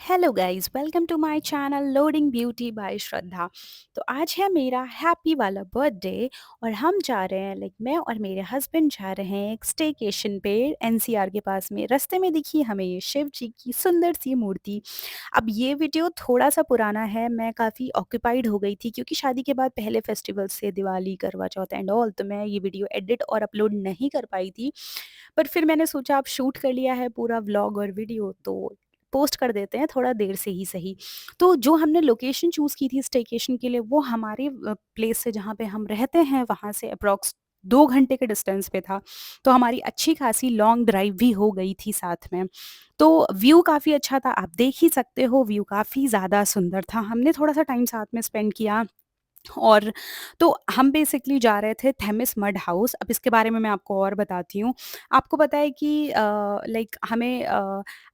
Hello guys, welcome to my channel loading beauty by Shraddha. तो आज है मेरा हैप्पी वाला बर्थडे और हम जा रहे हैं, मैं और मेरे हस्बैंड जा रहे हैं एक स्टेकेशन पे एनसीआर के पास में। रास्ते में दिखी हमें ये शिव जी की सुंदर सी मूर्ति। अब ये वीडियो थोड़ा सा पुराना है, मैं काफ़ी ऑक्यूपाइड हो गई थी क्योंकि शादी के बाद पहले फेस्टिवल्स से दिवाली, करवा चौथ एंड ऑल, तो मैं ये वीडियो एडिट और अपलोड नहीं कर पाई थी। पर फिर मैंने सोचा अब शूट कर लिया है पूरा व्लॉग और वीडियो, तो पोस्ट कर देते हैं थोड़ा देर से ही सही। तो जो हमने लोकेशन चूज़ की थी स्टेकेशन के लिए, वो हमारे प्लेस से जहाँ पे हम रहते हैं वहाँ से अप्रॉक्स 2 घंटे के डिस्टेंस पे था। तो हमारी अच्छी खासी लॉन्ग ड्राइव भी हो गई थी साथ में। तो व्यू काफ़ी अच्छा था, आप देख ही सकते हो, व्यू काफ़ी ज़्यादा सुंदर था। हमने थोड़ा-सा टाइम साथ में स्पेंड किया। और तो हम बेसिकली जा रहे थे थेमिस मड हाउस। अब इसके बारे में मैं आपको और बताती हूँ। आपको पता है कि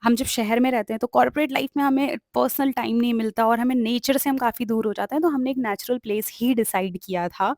हम जब शहर में रहते हैं तो कॉर्पोरेट लाइफ में हमें पर्सनल टाइम नहीं मिलता और हमें नेचर से हम काफ़ी दूर हो जाते हैं, तो हमने एक नेचुरल प्लेस ही डिसाइड किया था।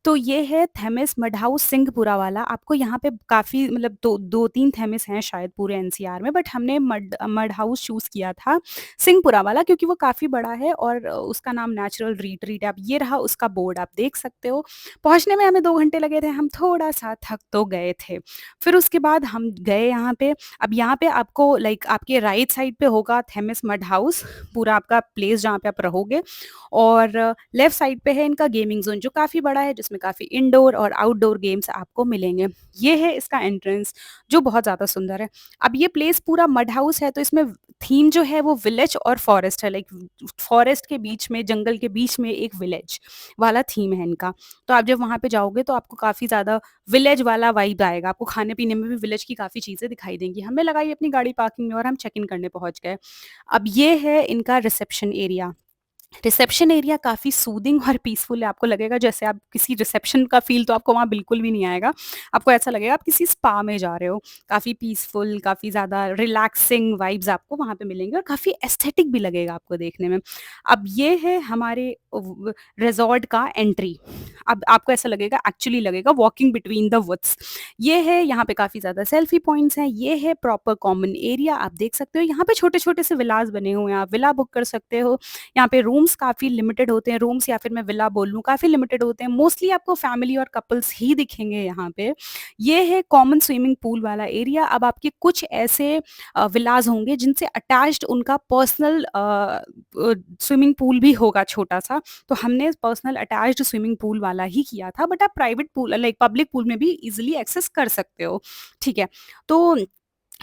तो ये है थेमिस मड हाउस सिंहपुरा वाला। आपको यहाँ पे काफ़ी मतलब 2-3 थेमिस हैं शायद पूरे एनसीआर में, बट हमने मड मड हाउस चूज़ किया था सिंहपुरा वाला क्योंकि वो काफ़ी बड़ा है और उसका नाम नेचुरल रिट्रीट है। अब ये रहा उसका बोर्ड, आप देख सकते हो। पहुँचने में हमें 2 घंटे लगे थे, हम थोड़ा-सा थक तो गए थे। फिर उसके बाद हम गए यहाँ पे। अब यहाँ पे आपको आपके राइट साइड पे होगा थेमिस मड हाउस, पूरा आपका प्लेस जहाँ पे आप रहोगे, और लेफ्ट साइड पे है इनका गेमिंग ज़ोन जो काफ़ी बड़ा है, जिसमें काफ़ी इंडोर और आउटडोर गेम्स आपको मिलेंगे। ये है इसका एंट्रेंस जो बहुत ज़्यादा सुंदर है। अब ये प्लेस पूरा मड हाउस है, तो इसमें थीम जो है वो विलेज और फॉरेस्ट है, फॉरेस्ट के बीच में, जंगल के बीच में एक विलेज वाला थीम है इनका। तो आप जब वहाँ पे जाओगे तो आपको काफ़ी ज़्यादा विलेज वाला वाइब आएगा, आपको खाने-पीने में भी विलेज की काफ़ी चीज़ें दिखाई देंगी। हमने लगाई अपनी गाड़ी पार्किंग में और हम चेक इन करने पहुँच गए। अब ये है इनका रिसेप्शन एरिया। रिसेप्शन एरिया काफ़ी सूदिंग और पीसफुल है, आपको लगेगा जैसे आप किसी रिसेप्शन का फ़ील तो आपको वहाँ बिल्कुल भी नहीं आएगा। आपको ऐसा लगेगा आप किसी स्पा में जा रहे हो। काफ़ी पीसफुल, काफ़ी ज़्यादा रिलैक्सिंग वाइब्स आपको वहाँ पे मिलेंगे और काफ़ी एस्थेटिक भी लगेगा आपको देखने में। अब ये है हमारे रिज़ॉर्ट का एंट्री। अब आपको ऐसा लगेगा, एक्चुअली लगेगा वॉकिंग बिटवीन द वुड्स। ये है, यहाँ पे काफ़ी ज़्यादा सेल्फी पॉइंट्स हैं। ये है प्रॉपर कॉमन एरिया, आप देख सकते हो। यहाँ पे छोटे-छोटे से विलास बने हुए हैं, आप विला बुक कर सकते हो। यहाँ पे रूम्स काफ़ी लिमिटेड होते हैं, रूम्स या फिर मैं विला बोल लूँ, काफ़ी लिमिटेड होते हैं। मोस्टली आपको फैमिली और कपल्स ही दिखेंगे यहाँ पे। ये है कॉमन स्विमिंग पूल वाला एरिया। अब आपके कुछ ऐसे विलाज़ होंगे जिनसे अटैच्ड उनका पर्सनल स्विमिंग पूल भी होगा छोटा-सा। तो हमने पर्सनल अटैच्ड स्विमिंग पूल वाला ही किया था, बट आप प्राइवेट पूल पब्लिक पूल में भी ईज़िली एक्सेस कर सकते हो। ठीक है? तो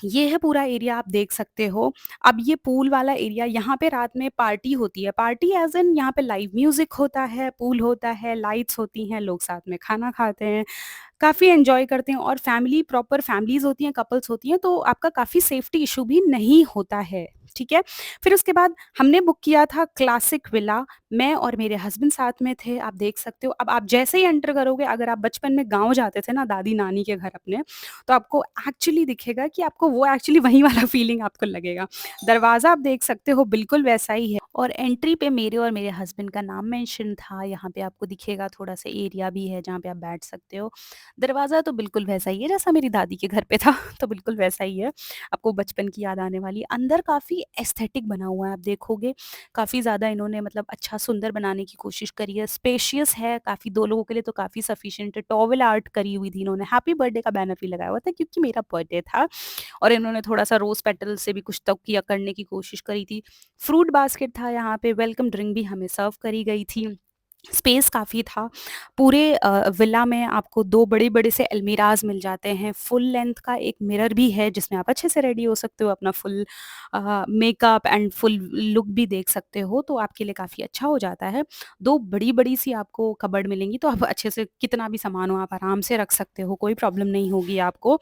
ये है पूरा एरिया, आप देख सकते हो। अब ये पूल वाला एरिया, यहाँ पे रात में पार्टी होती है। पार्टी ऐज़ इन यहाँ पे लाइव म्यूज़िक होता है, पूल होता है, लाइट्स होती हैं, लोग साथ में खाना खाते हैं। काफ़ी एन्जॉय करते हैं और फैमिली, प्रॉपर फैमिलीज़ होती हैं, कपल्स होती हैं, तो आपका काफ़ी सेफ्टी इश्यू भी नहीं होता है, ठीक है? फिर उसके बाद हमने बुक किया था क्लासिक विला, मैं और मेरे हस्बैंड साथ में थे, आप देख सकते हो। अब आप जैसे ही एंटर करोगे, अगर आप बचपन में गाँव जाते थे ना दादी-नानी के घर अपने, तो आपको एक्चुअली दिखेगा कि आपको वो एक्चुअली वही वाला फीलिंग आपको लगेगा। दरवाज़ा आप देख सकते हो बिल्कुल वैसा ही है और एंट्री पे मेरे और मेरे हस्बैंड का नाम मेंशन था। यहाँ पे आपको दिखेगा थोड़ा-सा एरिया भी है जहाँ पे आप बैठ सकते हो। दरवाज़ा तो बिल्कुल वैसा ही है जैसा मेरी दादी के घर पे था, तो बिल्कुल वैसा ही है। आपको बचपन की याद आने वाली है। अंदर काफ़ी एस्थेटिक बना हुआ है, आप देखोगे काफ़ी ज़्यादा इन्होंने मतलब अच्छा सुंदर बनाने की कोशिश करी है। स्पेशियस है काफ़ी, 2 लोगों के लिए तो काफ़ी सफिशिएंट है। टॉवेल आर्ट करी हुई थी इन्होंने, हैप्पी बर्थडे का बैनर भी लगाया हुआ था क्योंकि मेरा बर्थडे था और इन्होंने थोड़ा-सा रोज़ पेटल से भी कुछ तो किया करने की कोशिश करी थी। फ्रूट बास्केट था यहाँ पे, वेलकम ड्रिंक भी हमें सर्व करी गई थी। स्पेस काफ़ी था। पूरे विला में आपको 2 बड़े-बड़े से अलमीराज़ मिल जाते हैं। फुल लेंथ का एक मिरर भी है जिसमें आप अच्छे से रेडी हो सकते हो, अपना full makeup and full look भी देख सकते हो, तो आपके लिए काफ़ी अच्छा हो जाता है। 2 बड़ी-बड़ी सी आपको कबर्ड मिलेंगी, तो आप अच्छे से कितना भी सामान हो आप आराम से रख सकते हो, कोई प्रॉब्लम नहीं होगी आपको।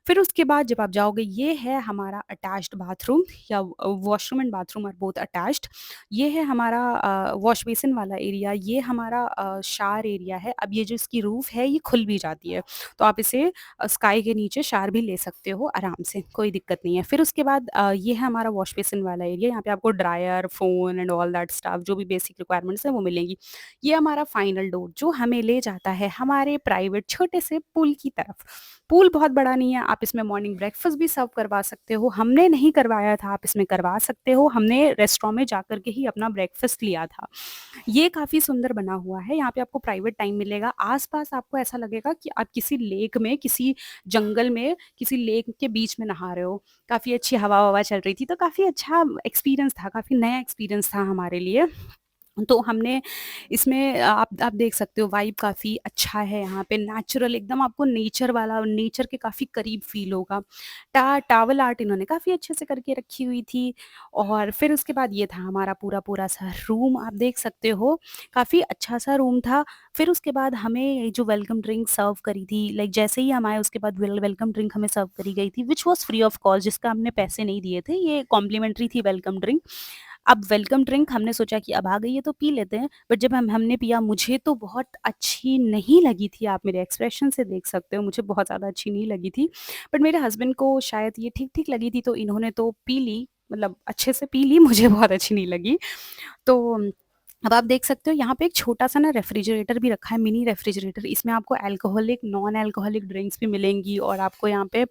फिर उसके बाद जब आप जाओगे, ये है हमारा अटैच्ड बाथरूम या washroom and bathroom are both attached. ये है हमारा वॉश बेसिन वाला एरिया। ये हमारा शावर एरिया है। अब ये जो इसकी रूफ़ है ये खुल भी जाती है, तो आप इसे स्काई के नीचे शावर भी ले सकते हो आराम से, कोई दिक्कत नहीं है। फिर उसके बाद ये है हमारा वॉश बेसिन वाला एरिया, यहाँ पे आपको dryer, phone and all that stuff जो भी बेसिक रिक्वायरमेंट्स हैं वो मिलेंगी। ये हमारा फाइनल डोर जो हमें ले जाता है हमारे प्राइवेट छोटे से पूल की तरफ। पूल बहुत बड़ा नहीं है, आप इसमें मॉर्निंग ब्रेकफ़ास्ट भी सर्व करवा सकते हो। हमने नहीं करवाया था, आप इसमें करवा सकते हो। हमने रेस्टोरेंट में जाकर के ही अपना ब्रेकफ़ास्ट लिया था। ये काफ़ी सुंदर बना हुआ है, यहाँ पे आपको प्राइवेट टाइम मिलेगा। आस-पास आपको ऐसा लगेगा कि आप किसी लेक में, किसी जंगल में, किसी लेक के बीच में नहा रहे हो। काफ़ी अच्छी हवा-ववा चल रही थी, तो काफ़ी अच्छा एक्सपीरियंस था, काफ़ी नया एक्सपीरियंस था हमारे लिए। तो हमने इसमें आप देख सकते हो वाइब काफ़ी अच्छा है यहाँ पे, नेचुरल एकदम आपको नेचर वाला, नेचर के काफ़ी करीब फ़ील होगा। टॉवल आर्ट इन्होंने काफ़ी अच्छे से करके रखी हुई थी। और फिर उसके बाद ये था हमारा पूरा-पूरा सा रूम, आप देख सकते हो, काफ़ी अच्छा-सा रूम था। फिर उसके बाद हमें ये जो वेलकम ड्रिंक सर्व करी थी, लाइक जैसे ही हम आए उसके बाद वेलकम ड्रिंक हमें सर्व करी गई थी, which was free of cost, जिसका हमने पैसे नहीं दिए थे, ये कॉम्प्लिमेंट्री थी वेलकम ड्रिंक। अब वेलकम ड्रिंक हमने सोचा कि अब आ गई है तो पी लेते हैं, बट जब हमने पिया मुझे तो बहुत अच्छी नहीं लगी थी, आप मेरे एक्सप्रेशन से देख सकते हो, मुझे बहुत ज़्यादा अच्छी नहीं लगी थी। बट मेरे हस्बैंड को शायद ये ठीक-ठीक लगी थी, तो इन्होंने तो पी ली, मतलब अच्छे से पी ली, मुझे बहुत अच्छी नहीं लगी। तो अब आप देख सकते हो यहाँ पे एक छोटा-सा ना रेफ्रिजरेटर भी रखा है, मिनी रेफ्रिजरेटर। इसमें आपको अल्कोहलिक, नॉन अल्कोहलिक ड्रिंक्स भी मिलेंगी और आपको यहाँ पे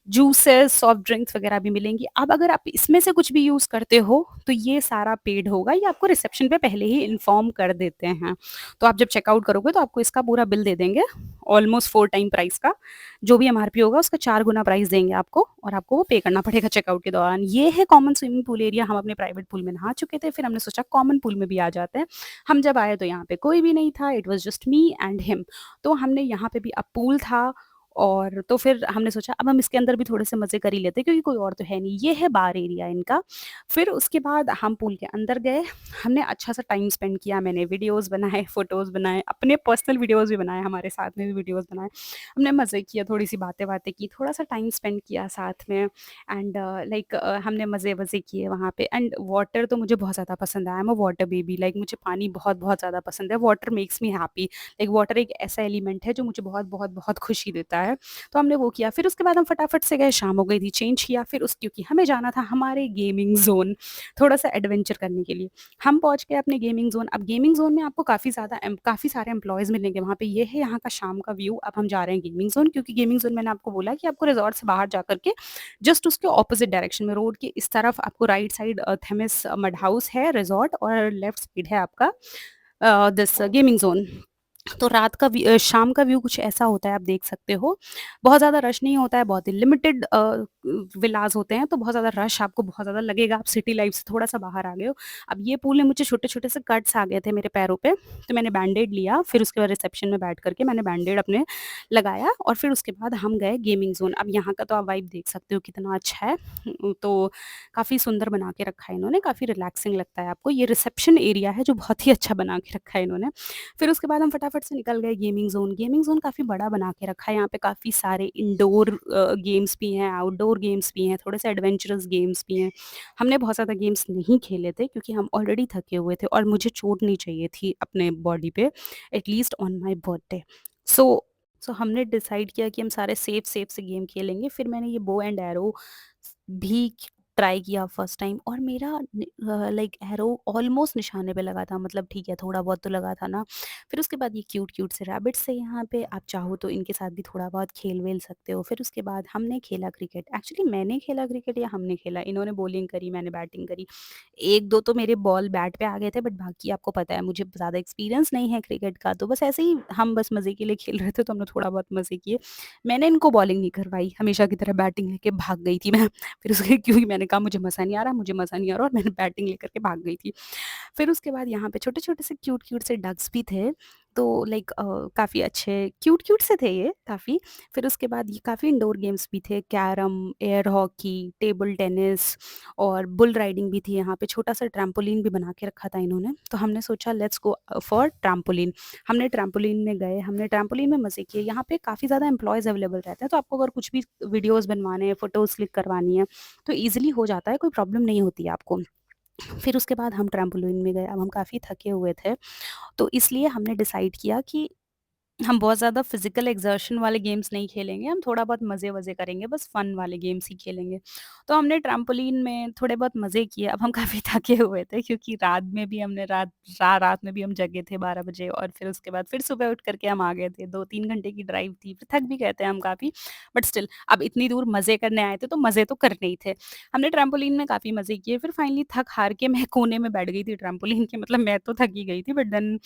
जूसेस, सॉफ्ट ड्रिंक्स वगैरह भी मिलेंगी। अब अगर आप इसमें से कुछ भी यूज़ करते हो, तो ये सारा पेड होगा, ये आपको रिसेप्शन पे पहले ही इन्फॉर्म कर देते हैं। तो आप जब चेकआउट करोगे तो आपको इसका पूरा बिल दे देंगे, ऑलमोस्ट 4 टाइम प्राइस का। जो भी एमआरपी होगा उसका 4 गुना प्राइस देंगे आपको और आपको वो पे करना पड़ेगा चेकआउट के दौरान। ये है कॉमन स्विमिंग पूल एरिया, हम अपने प्राइवेट पूल में नहा चुके थे, फिर हमने सोचा कॉमन पूल में भी आ जाते हैं। हम जब आए तो यहाँ पे कोई भी नहीं था, it was just me and him. तो हमने यहाँ पे भी, अब पूल था और तो फिर हमने सोचा अब हम इसके अंदर भी थोड़े से मज़े कर ही लेते हैं क्योंकि कोई और तो है नहीं। ये है बार एरिया इनका। फिर उसके बाद हम पूल के अंदर गए, हमने अच्छा-सा टाइम स्पेंड किया, मैंने वीडियोज़ बनाए, फ़ोटोज़ बनाए, अपने पर्सनल वीडियोज़ भी बनाए, हमारे साथ में भी वीडियोज़ बनाए। हमने मज़े किए, थोड़ी-सी बातें-वातें की, थोड़ा-सा टाइम स्पेंड किया साथ में एंड लाइक हमने मज़े-वज़े किए वहाँ पे। एंड वाटर तो मुझे बहुत ज़्यादा पसंद है, I am a water baby, like मुझे पानी बहुत-बहुत ज़्यादा पसंद है। Water makes me happy, like water एक ऐसा एलिमेंट है जो मुझे बहुत-बहुत-बहुत खुशी देता है। तो हमने वो किया, फिर उसके बाद हम फटाफट से गए, शाम हो गई थी, चेंज किया, फिर उस क्योंकि हमें जाना था हमारे गेमिंग ज़ोन, थोड़ा-सा एडवेंचर करने के लिए। हम पहुँच गए अपने गेमिंग ज़ोन। अब गेमिंग ज़ोन में आपको काफ़ी सारे एम्प्लॉइज़ मिलेंगे वहाँ पे। ये है यहाँ का शाम का व्यू। अब हम जा रहे हैं गेमिंग ज़ोन, क्योंकि गेमिंग ज़ोन मैंने आपको बोला कि आपको रिज़ॉर्ट से बाहर जा कर के जस्ट उसके ऑपोज़िट डायरेक्शन में, रोड के इस तरफ आपको right side Themis mud house है रिज़ॉर्ट और लेफ्ट साइड है आपका दिस गेमिंग ज़ोन। तो रात का शाम का व्यू कुछ ऐसा होता है, आप देख सकते हो। बहुत ज़्यादा रश नहीं होता है, बहुत ही लिमिटेड विलाज़ होते हैं, तो बहुत ज़्यादा रश आपको बहुत ज़्यादा लगेगा, आप सिटी लाइफ़ से थोड़ा-सा बाहर आ गए हो। अब ये पूल में मुझे छोटे-छोटे से कट्स आ गए थे मेरे पैरों पे, तो मैंने बैंडेड लिया, फिर उसके बाद रिसेप्शन में बैठ कर के मैंने बैंडेड अपने लगाया और फिर उसके बाद हम गए गेमिंग ज़ोन। अब यहाँ का तो आप वाइब देख सकते हो कितना अच्छा है। तो काफ़ी सुंदर बना के रखा है इन्होंने, काफ़ी रिलैक्सिंग लगता है आपको। ये रिसेप्शन एरिया है जो बहुत ही अच्छा बना के रखा है इन्होंने। फिर उसके बाद हम फटाफट से निकल गए गेमिंग ज़ोन। गेमिंग ज़ोन काफ़ी बड़ा बना के रखा है, यहाँ पे काफ़ी सारे इंडोर गेम्स भी हैं, आउटडोर गेम्स भी हैं, थोड़े से एडवेंचरस गेम्स भी हैं। हमने बहुत ज़्यादा गेम्स नहीं खेले थे क्योंकि हम ऑलरेडी थके हुए थे और मुझे चोट नहीं चाहिए थी अपने बॉडी पे, एटलीस्ट ऑन माय बर्थडे। सो हमने डिसाइड किया कि हम सारे सेफ से गेम खेलेंगे। फिर मैंने ये बो एंड एरो भी ट्राई किया फर्स्ट टाइम और मेरा लाइक एरो ऑलमोस्ट निशाने पे लगा था, मतलब ठीक है थोड़ा बहुत तो लगा था ना। फिर उसके बाद ये क्यूट से रैबिट्स है यहाँ पे, आप चाहो तो इनके साथ भी थोड़ा बहुत खेल वेल सकते हो। फिर उसके बाद हमने खेला क्रिकेट, एक्चुअली मैंने खेला क्रिकेट या हमने खेला, इन्होंने बॉलिंग करी मैंने बैटिंग करी। एक दो तो मेरे बॉल बैट पे आ गए थे, बट बाकी आपको पता है मुझे ज़्यादा एक्सपीरियंस नहीं है क्रिकेट का, तो बस ऐसे ही हम बस मज़े के लिए खेल रहे थे, तो हमने थोड़ा बहुत मज़े किए। मैंने इनको बॉलिंग नहीं करवाई, हमेशा की तरह बैटिंग लेके भाग गई थी मैं। फिर उसके क्योंकि मैंने कहा मुझे मज़ा नहीं आ रहा, मुझे मज़ा नहीं आ रहा, और मैंने बैटिंग लेकर के भाग गई थी। फिर उसके बाद यहाँ पे छोटे-छोटे से क्यूट से डक्स भी थे, तो लाइक काफ़ी अच्छे क्यूट से थे ये काफ़ी। फिर उसके बाद ये काफ़ी इंडोर गेम्स भी थे, carrom, air hockey, table tennis और बुल राइडिंग भी थी यहाँ पे, छोटा-सा ट्रैम्पोलिन भी बना के रखा था इन्होंने। तो हमने सोचा लेट्स गो फॉर ट्रैम्पोलिन। हमने ट्रैम्पोलिन में गए, हमने ट्रैम्पोलिन में मज़े किए। यहाँ पे काफ़ी ज़्यादा एम्प्लॉइज़ अवेलेबल रहते हैं, तो आपको अगर कुछ भी वीडियोज़ बनवाने हैं, फ़ोटोज़ क्लिक करवानी है, तो ईज़िली हो जाता है, कोई प्रॉब्लम नहीं होती है आपको। फिर उसके बाद हम ट्रैम्पोलिन में गए, अब हम काफ़ी थके हुए थे, तो इसलिए हमने डिसाइड किया कि हम बहुत ज़्यादा फिज़िकल एक्सर्शन वाले गेम्स नहीं खेलेंगे, हम थोड़ा बहुत मज़े-वज़े करेंगे, बस फ़न वाले गेम्स ही खेलेंगे। तो हमने ट्रैम्पोलिन में थोड़े बहुत मज़े किए, अब हम काफ़ी थके हुए थे क्योंकि रात में भी हमने रात में भी हम जगे थे 12 बजे और फिर उसके बाद फिर सुबह उठ कर के हम आ गए थे, 2-3 घंटे की ड्राइव थी, फिर थक भी गए थे हम काफ़ी, बट स्टिल अब इतनी दूर मज़े करने आए थे, तो मज़े तो करने ही थे। हमने ट्रैम्पोलिन में काफ़ी मज़े किए, फिर फाइनली थक-हार के मैं कोने में बैठ गई थी ट्रैम्पोलिन के, मतलब मैं तो थक ही गई थी, बट देन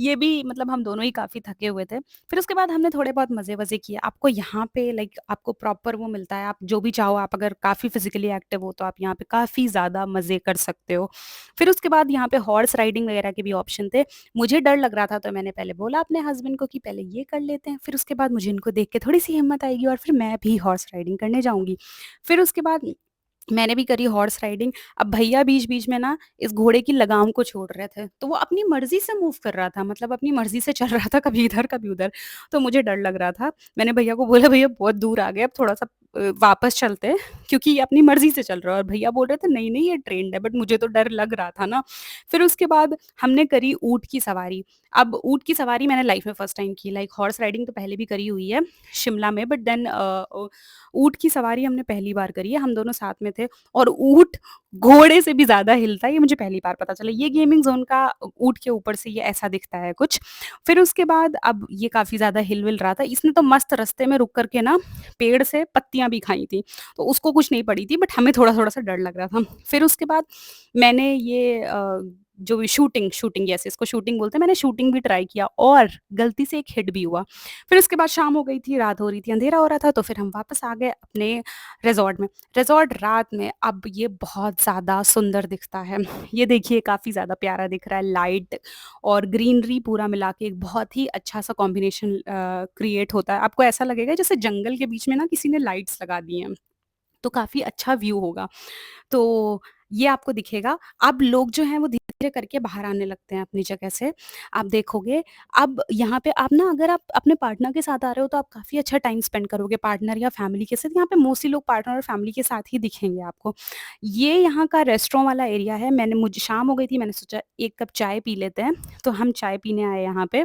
ये भी मतलब हम दोनों ही काफ़ी थके हुए थे। फिर उसके बाद हमने थोड़े बहुत मज़े-वज़े किए। आपको यहाँ पे लाइक आपको प्रॉपर वो मिलता है, आप जो भी चाहो, आप अगर काफ़ी फ़िज़िकली एक्टिव हो, तो आप यहाँ पे काफ़ी ज़्यादा मज़े कर सकते हो। फिर उसके बाद यहाँ पे हॉर्स राइडिंग वगैरह के भी ऑप्शन थे। मुझे डर लग रहा था, तो मैंने पहले बोला अपने हस्बैंड को कि पहले ये कर लेते हैं, फिर उसके बाद मुझे इनको देख के थोड़ी-सी हिम्मत आएगी और फिर मैं भी हॉर्स राइडिंग करने जाऊँगी। फिर उसके बाद मैंने भी करी हॉर्स राइडिंग। अब भैया बीच-बीच में ना इस घोड़े की लगाम को छोड़ रहे थे, तो वो अपनी मर्ज़ी से मूव कर रहा था, मतलब अपनी मर्ज़ी से चल रहा था, कभी इधर, कभी उधर। तो मुझे डर लग रहा था। मैंने भैया को बोला, "भैया बहुत दूर आ गए, अब थोड़ा-सा वापस चलते हैं, क्योंकि ये अपनी मर्ज़ी से चल रहा है।" और भैया बोल रहे थे, "नहीं, नहीं, ये ट्रेन्ड है।" बट मुझे तो डर लग रहा था ना। फिर उसके बाद हमने करी ऊँट की सवारी। अब ऊँट की सवारी मैंने लाइफ़ में फर्स्ट टाइम की, लाइक हॉर्स राइडिंग तो पहले भी करी हुई है शिमला में, बट देन ऊँट की सवारी हमने पहली बार करी है, हम दोनों साथ में थे। और ऊँट घोड़े से भी ज़्यादा हिलता है, ये मुझे पहली बार पता चला। ये गेमिंग ज़ोन का ऊँट के ऊपर से ये ऐसा दिखता है कुछ। फिर उसके बाद अब ये काफ़ी ज़्यादा हिल-विल रहा था। इसने तो मस्त रास्ते में रुक कर के ना पेड़ से पत्तियाँ भी खाई थी, तो उसको कुछ नहीं पड़ी थी, बट हमें थोड़ा-थोड़ा सा डर लग रहा था। फिर उसके बाद मैंने ये जो भी शूटिंग शूटिंग यस, इसको शूटिंग बोलते हैं, मैंने शूटिंग भी ट्राई किया और गलती से एक हिट भी हुआ। फिर उसके बाद शाम हो गई थी, रात हो रही थी, अंधेरा हो रहा था, तो फिर हम वापस आ गए अपने रिज़ॉर्ट में। रिज़ॉर्ट रात में अब ये बहुत ज़्यादा सुंदर दिखता है। ये देखिए काफ़ी ज़्यादा प्यारा दिख रहा है, लाइट और ग्रीनरी पूरा मिला के एक बहुत ही अच्छा-सा कॉम्बिनेशन क्रिएट होता है। आपको ऐसा लगेगा जैसे जंगल के बीच में ना किसी ने लाइट्स लगा दी हैं, तो काफ़ी अच्छा व्यू होगा। तो ये आपको दिखेगा। अब लोग जो हैं वो धीरे-धीरे करके बाहर आने लगते हैं अपनी जगह से। आप देखोगे अब यहाँ पे आप ना अगर आप अपने पार्टनर के साथ आ रहे हो तो आप काफ़ी अच्छा टाइम स्पेंड करोगे पार्टनर या फैमिली के साथ। यहाँ पे मोस्टली लोग पार्टनर और फैमिली के साथ ही दिखेंगे आपको। ये यहाँ का रेस्टोरेंट वाला एरिया है। मैंने मुझे शाम हो गई थी, मैंने सोचा 1 कप चाय पी लेते हैं, तो हम चाय पीने आए यहाँ पे।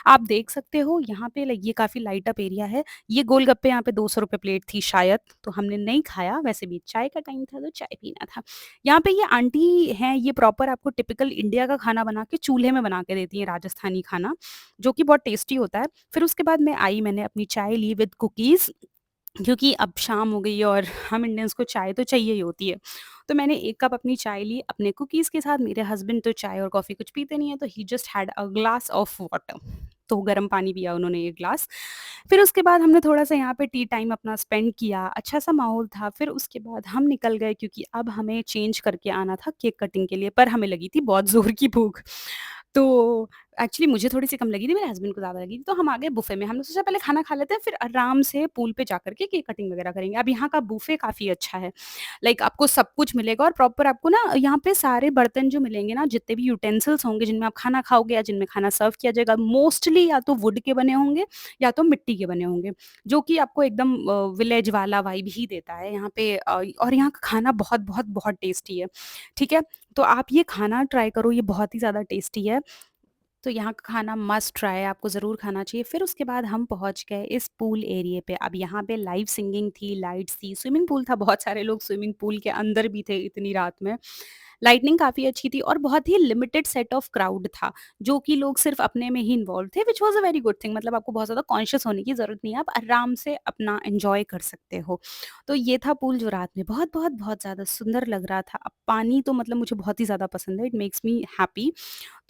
आप देख सकते हो यहाँ पे लाइक ये काफ़ी लाइट अप एरिया है। ये गोलगप्पे यहाँ पे ₹200 प्लेट थी शायद, तो हमने नहीं खाया, वैसे भी चाय का टाइम था तो चाय पीना था। यहाँ पे ये आंटी हैं, ये प्रॉपर आपको टिपिकल इंडिया का खाना बना के चूल्हे में बना के देती हैं, राजस्थानी खाना, जो कि बहुत टेस्टी होता है। फिर उसके बाद मैं आई, मैंने अपनी चाय ली विद कुकीज़, क्योंकि अब शाम हो गई है और हम इंडियंस को चाय तो चाहिए ही होती है। तो मैंने 1 कप अपनी चाय ली अपने कुकीज़ के साथ, मेरे हस्बैंड तो चाय और कॉफ़ी कुछ पीते नहीं हैं, तो he just had a glass of water. तो गर्म पानी पिया उन्होंने 1 ग्लास। फिर उसके बाद हमने थोड़ा-सा यहाँ पे टी टाइम अपना स्पेंड किया, अच्छा-सा माहौल था। फिर उसके बाद हम निकल गए क्योंकि अब हमें चेंज करके आना था केक कटिंग के लिए, पर हमें लगी थी बहुत ज़ोर की भूख। तो एक्चुअली मुझे थोड़ी-सी कम लगी थी, मेरे हस्बैंड को ज़्यादा लगी थी, तो हम आ गए बुफ़े में। हमने सोचा पहले खाना खा लेते हैं, फिर आराम से पूल पे जाकर के केक कटिंग वगैरह करेंगे। अब यहाँ का बुफ़े काफ़ी अच्छा है, लाइक आपको सब कुछ मिलेगा और प्रॉपर आपको ना यहाँ पे सारे बर्तन जो मिलेंगे ना, जितने भी यूटेंसिल्स होंगे जिनमें आप खाना खाओगे या जिनमें खाना सर्व किया जाएगा, मोस्टली या तो वुड के बने होंगे या तो मिट्टी के बने होंगे, जो कि आपको एकदम विलेज वाला वाइब ही देता है यहाँ पे और यहाँ का खाना बहुत टेस्टी है, ठीक है? तो आप ये खाना ट्राई करो, ये बहुत ही ज़्यादा टेस्टी है। तो यहाँ का खाना मस्ट ट्राई है, आपको ज़रूर खाना चाहिए। फिर उसके बाद हम पहुँच गए इस पूल एरिये पे। अब यहाँ पे लाइव सिंगिंग थी, लाइट्स थी, स्विमिंग पूल था, बहुत सारे लोग स्विमिंग पूल के अंदर भी थे इतनी रात में। लाइटनिंग काफ़ी अच्छी थी और बहुत ही लिमिटेड सेट ऑफ क्राउड था, जो कि लोग सिर्फ़ अपने में ही इन्वॉल्व थे, which was a very good thing. मतलब आपको बहुत ज़्यादा कॉन्शियस होने की ज़रूरत नहीं है, आप आराम से अपना एन्जॉय कर सकते हो। तो ये था पूल जो रात में बहुत ज़्यादा सुंदर लग रहा था। अब पानी तो मतलब मुझे बहुत ही ज़्यादा पसंद है, इट मेक्स मी हैप्पी।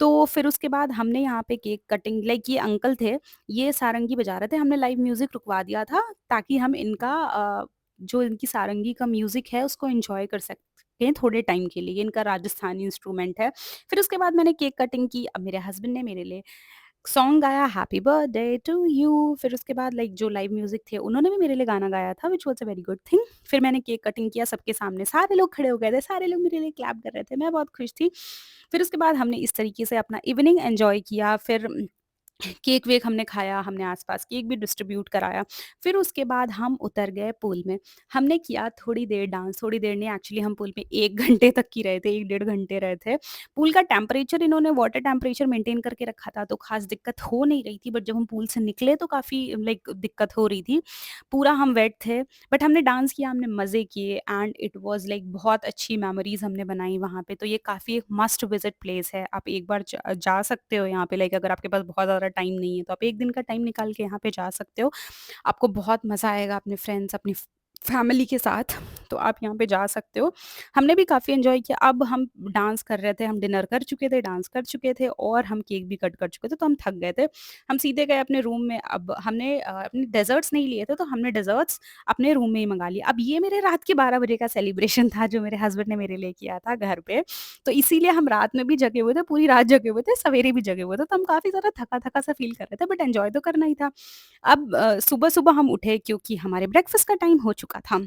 तो फिर उसके बाद हमने यहाँ पे केक कटिंग लाइक ये अंकल थे, ये सारंगी बजा रहे थे, हमने लाइव म्यूज़िक रुकवा दिया था ताकि हम इनका जो इनकी सारंगी का म्यूज़िक है उसको एन्जॉय कर सकें थोड़े टाइम के लिए, ये इनका राजस्थानी इंस्ट्रूमेंट है। फिर उसके बाद मैंने केक कटिंग की, अब मेरे हस्बैंड ने मेरे लिए सॉन्ग गाया हैप्पी बर्थडे टू यू। फिर उसके बाद लाइक जो लाइव म्यूज़िक थे उन्होंने भी मेरे लिए गाना गाया था which was a very good thing. फिर मैंने केक कटिंग किया सबके सामने, सारे लोग खड़े हो गए थे, सारे लोग मेरे लिए क्लैप कर रहे थे, मैं बहुत खुश थी। फिर उसके बाद हमने इस तरीके से अपना इवनिंग एन्जॉय किया। फिर केक-वेक हमने खाया, हमने आस-पास केक भी डिस्ट्रीब्यूट कराया। फिर उसके बाद हम उतर गए पूल में। हमने किया थोड़ी देर डांस, थोड़ी देर नहीं एक्चुअली हम पूल में 1 घंटे तक ही रहे थे, 1 डेढ़ घंटे रहे थे। पूल का टेम्परेचर इन्होंने वाटर टेम्परेचर मेंटेन करके रखा था, तो ख़ास दिक्कत हो नहीं रही थी, बट जब हम पूल से निकले तो काफ़ी लाइक दिक्कत हो रही थी। पूरा हम वेट थे, बट हमने डांस किया, हमने मज़े किए एंड इट वाज़ लाइक बहुत अच्छी मेमोरीज़ हमने बनाई वहाँ पे। तो ये काफ़ी एक मस्ट विज़िट प्लेस है। आप एक बार जा सकते हो यहाँ पे, लाइक अगर आपके पास बहुत ज़्यादा टाइम नहीं है, तो आप 1 दिन का टाइम निकाल के यहाँ पे जा सकते हो। आपको बहुत मज़ा आएगा अपने फ्रेंड्स, अपनी फैमिली के साथ, तो आप यहाँ पे जा सकते हो। हमने भी काफ़ी एन्जॉय किया। अब हम डांस कर रहे थे, हम डिनर कर चुके थे, डांस कर चुके थे और हम केक भी कट कर चुके थे, तो हम थक गए थे। हम सीधे गए अपने रूम में। अब हमने अपने डेज़र्ट्स नहीं लिए थे, तो हमने डेज़र्ट्स अपने रूम में ही मँगा लिए। अब ये मेरे रात के 12 बजे का सेलिब्रेशन था, जो मेरे हस्बैंड ने मेरे लिए किया था घर पे, तो इसीलिए हम रात में भी जगे हुए थे, पूरी रात जगे हुए थे, सवेरे भी जगे हुए थे, तो हम काफ़ी ज़्यादा थका-थका सा फ़ील कर रहे थे, बट एन्जॉय तो करना ही था। अब सुबह-सुबह हम उठे क्योंकि हमारे ब्रेकफ़ास्ट का टाइम हो चुका था।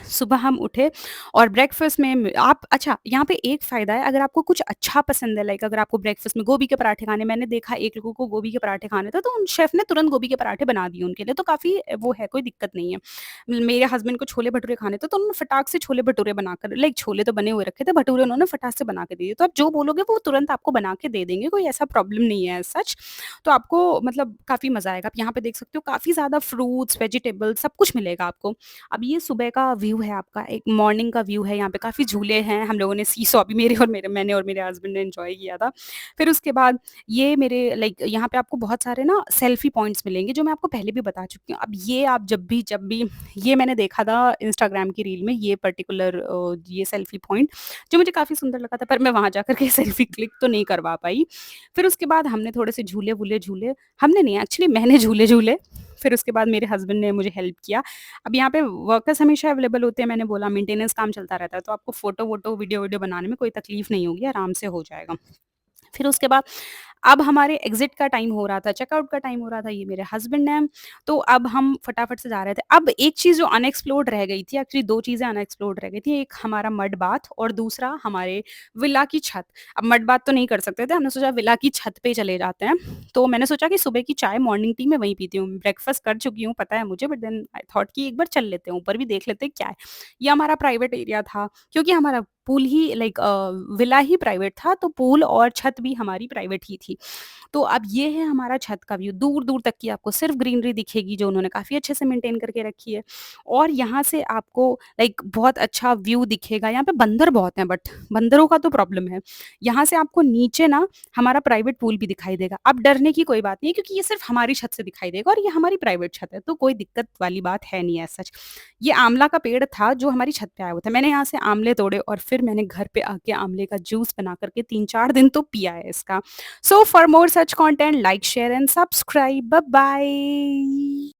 सुबह हम उठे और ब्रेकफ़ास्ट में आप अच्छा, यहाँ पे एक फ़ायदा है, अगर आपको कुछ अच्छा पसंद है, लाइक अगर आपको ब्रेकफ़ास्ट में गोभी के पराठे खाने, मैंने देखा एक लोगों को गोभी के पराठे खाने थे, तो उन शेफ़ ने तुरंत गोभी के पराठे बना दिए उनके लिए, तो काफ़ी वो है, कोई दिक्कत नहीं है। मेरे हस्बैंड को छोले-भटूरे खाने थे, तो उन्होंने फटाक से छोले-भटूरे बनाकर, लाइक छोले तो बने हुए रखे थे, भटूरे उन्होंने फटाक से बना के दे दिए। तो आप जो बोलोगे वो तुरंत आपको बना के दे देंगे, कोई ऐसा प्रॉब्लम नहीं है एज़ सच। तो आपको मतलब काफ़ी मज़ा आएगा। आप यहाँ पे देख सकते हो काफ़ी ज़्यादा फ्रूट्स, वेजिटेबल्स सब कुछ मिलेगा आपको। अब ये सुबह का व्यू है आपका, एक मॉर्निंग का व्यू है, यहाँ पे काफ़ी झूले हैं, हम लोगों ने सीसॉ भी मैंने और मेरे हस्बैंड ने एन्जॉय किया था। फिर उसके बाद ये मेरे लाइक यहाँ पे आपको बहुत सारे ना सेल्फी पॉइंट्स मिलेंगे, जो मैं आपको पहले भी बता चुकी हूँ। अब ये आप जब भी ये मैंने देखा था इंस्टाग्राम की रील में, ये पर्टिकुलर ये सेल्फी पॉइंट, जो मुझे काफ़ी सुंदर लगा था, पर मैं वहाँ जाकर के सेल्फी क्लिक तो नहीं करवा पाई। फिर उसके बाद हमने थोड़े से झूले-वूले झूले, हमने नहीं एक्चुअली मैंने झूले झूले, फिर उसके बाद मेरे हस्बैंड ने मुझे हेल्प किया। अब यहाँ पे वर्कर्स हमेशा अवेलेबल होते हैं, मैंने बोला मेंटेनेंस काम चलता रहता है, तो आपको फ़ोटो-वोटो, वीडियो-वीडियो बनाने में कोई तकलीफ़ नहीं होगी, आराम से हो जाएगा। फिर उसके बाद अब हमारे एग्ज़िट का टाइम हो रहा था, चेकआउट का टाइम हो रहा था, ये मेरे हस्बैंड हैं, तो अब हम फटाफट से जा रहे थे। अब एक चीज़ जो अनएक्सप्लोर्ड रह गई थी, एक्चुअली 2 चीज़ें अनएक्सप्लोर्ड रह गई थी, एक हमारा मड बाथ और दूसरा हमारे विला की छत। अब मड बाथ तो नहीं कर सकते थे, हमने सोचा विला की छत पे चले जाते हैं, तो मैंने सोचा कि सुबह की चाय, मॉर्निंग टी मैं वहीं पीती हूँ। ब्रेकफ़ास्ट कर चुकी हूँ, पता है मुझे, बट देन आई थॉट कि एक बार चल लेते हैं, ऊपर भी देख लेते हैं क्या है। ये हमारा प्राइवेट एरिया था, क्योंकि हमारा पूल ही लाइक विला ही प्राइवेट था, तो पूल और छत भी हमारी प्राइवेट ही थी। तो अब ये है हमारा छत का व्यू, दूर-दूर तक की आपको सिर्फ़ ग्रीनरी दिखेगी, जो उन्होंने काफ़ी अच्छे से मेंटेन करके रखी है। और यहाँ से आपको लाइक बहुत अच्छा व्यू दिखेगा। यहाँ पे बंदर बहुत हैं, बट बंदरों का तो प्रॉब्लम है। यहाँ से आपको नीचे ना हमारा प्राइवेट पूल भी दिखाई देगा। अब डरने की कोई बात नहीं है, क्योंकि ये सिर्फ़ हमारी छत से दिखाई देगा और ये हमारी प्राइवेट छत है, तो कोई दिक्कत वाली बात है नहीं एज़ सच। ये आँवला का पेड़ था जो हमारी छत पे आया हुआ था। मैंने यहाँ से आँवले तोड़े और फिर मैंने घर पे आके आँवले का जूस बना कर के 3-4 दिन तो पिया है इसका। So for more such content, like, share and subscribe. Bye bye.